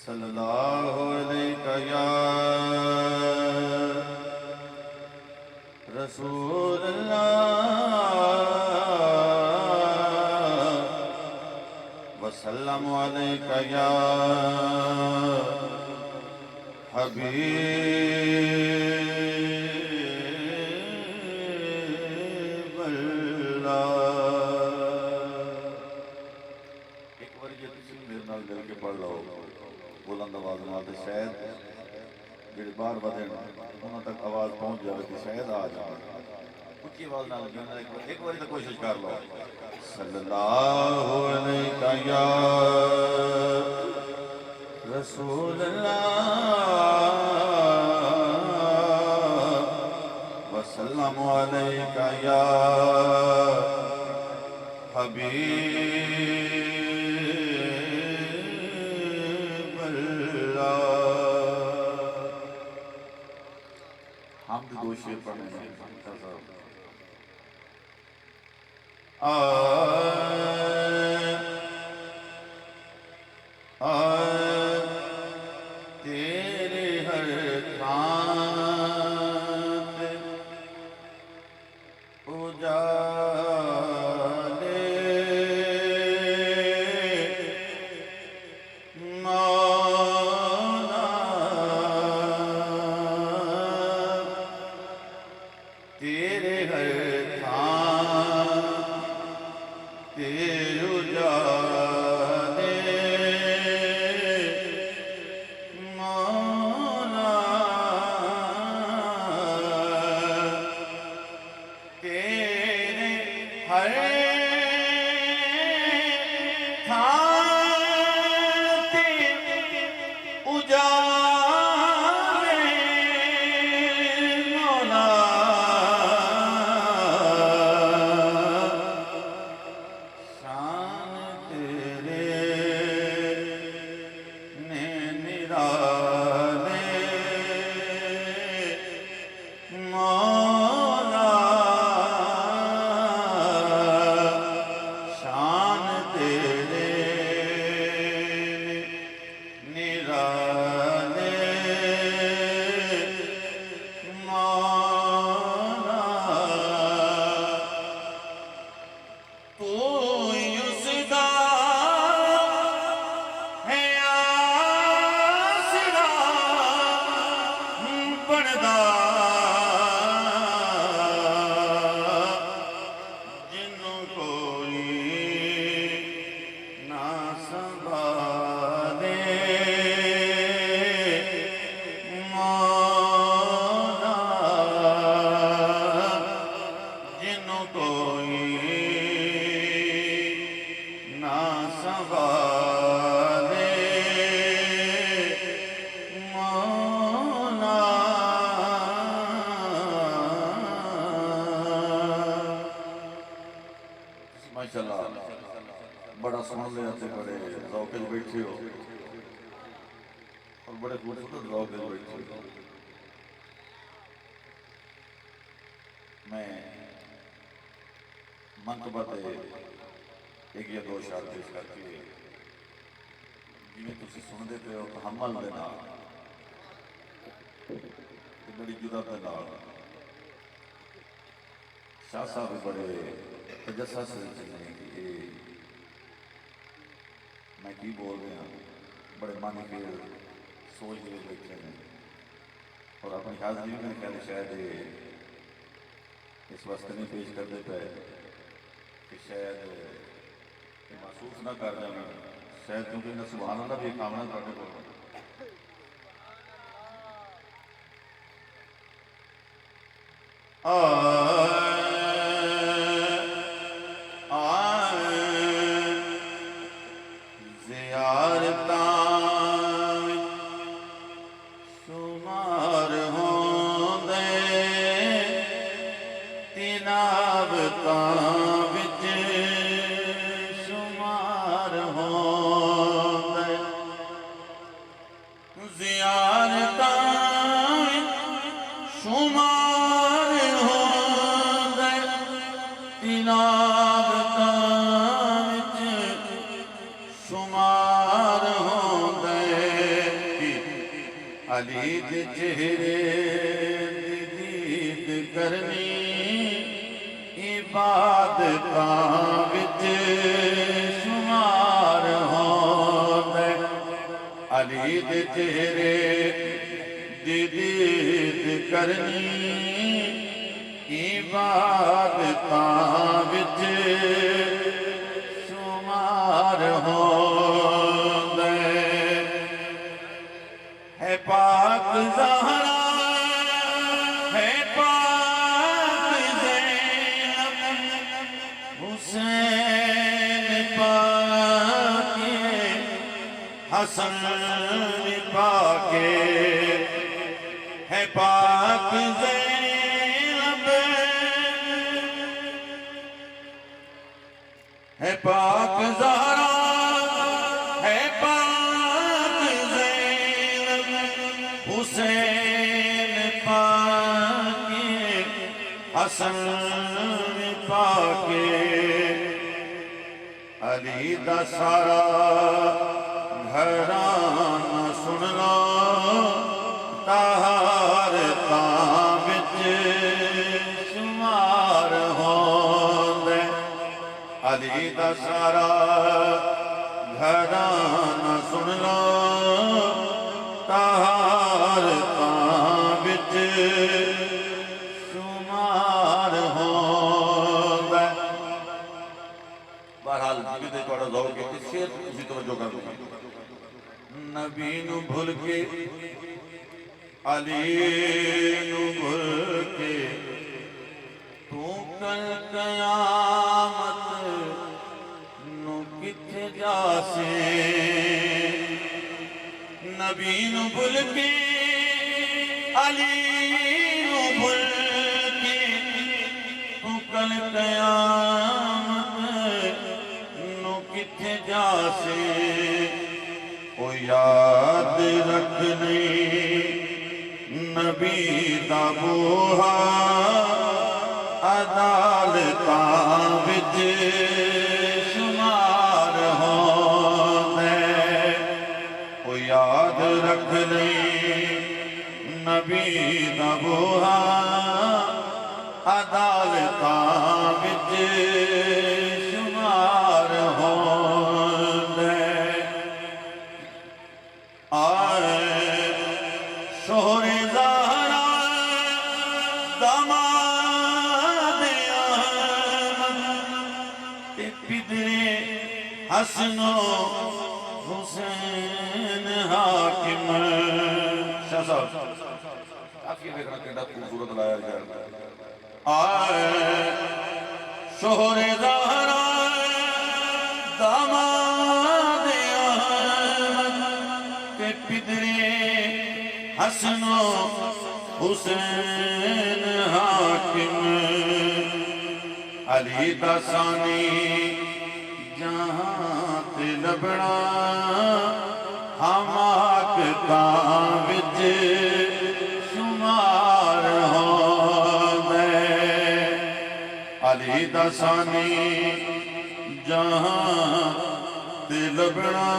صلی اللہ علیہ یا رسول اللہ وسلم علیہ یا حبیب اللہ۔ ایک بار یہ تسی میرے نال مل کے پڑھ لو بلند آواز نال تے شاید جڑے باہر بدن انہاں تک آواز پہنچ جائے تے شاید آ جائے اونچی آواز نال گانا ایک بار تو کوشش کر لو۔ صلی اللہ علیہ یا رسول اللہ وسلم علیہ یا حبیب اللہ۔ حمد دو شیر پڑھنے ہیں تیرے ہر خاند اجالے مولا تیرے ہر خاند اجالے بڑا سن لے آتے بڑے ذوقے بیٹھے ہو اور بڑے خوبصورت ذوقے بیٹھے ہو۔ میں منقبہ تے ایک یا دو اشعار پیش کر کے جنہیں تسی سن دیتے ہو تحمل دینا بڑی جدت دینا شاہ صاحب بڑے تجسس سے چلنے کی میں کی بول رہے ہیں بڑے معنی کے سوچ کے بیٹھے ہیں اور اپنی حاضری میں کہنے شاید اس وقت نہیں پیش کر دیتا ہے کہ شاید محسوس نہ کر جانا شاید کیونکہ انہیں سبحان اللہ بھی کامنا کرنے کو زیارتاں شمار ہوں علی دے چہرے دی دید کرنی عبادتاں وچ شمار ہوندے علی دے چہرے دی دید کرنی عبادتاں وچ شمار ہوندے ہے پاک زہرا ہے پاک زینب حسین پاک حسن پاک ہے پاک زینب ہے پاک زہرا ہے پاک زینب حسین پاک حسن پاک علی دا سارا گھرانہ سن لو طہارتاں وچ شمار ہوندے علی دا سارا گھرانہ سن لو طہارتاں وچ شمار ہوندے بہرحال جی دے توڑا ذوق کے اس شیر اسی توجہ کر دوں نبی نو بھول کے علی نو بھول کے تو کل قیامت نو کتھے جاسے نبی نو بھول کے علی نو بھول کے تو کل قیامت نو کتھے جاسے او یاد رکھنی نبی دا بوہا عدالتاں وچ شمار ہوندے او یاد رکھنی نبی دا بوہا عدالتاں وچ شمار ہوندے آئے شوہر زہرا داماد احمد تے پدرے حسن و حسین حاکم شاہ صاحب آخی دیکھنا کہنا خوبصورت لایا جائے آئے شوہر زہرا داماد احمد تے پدرے حسن و حسین حاکم علی دا ثانی جہاں تے لبڑا حماقتاں وچ شمار ہوندے علی دا ثانی جہاں تے لبڑا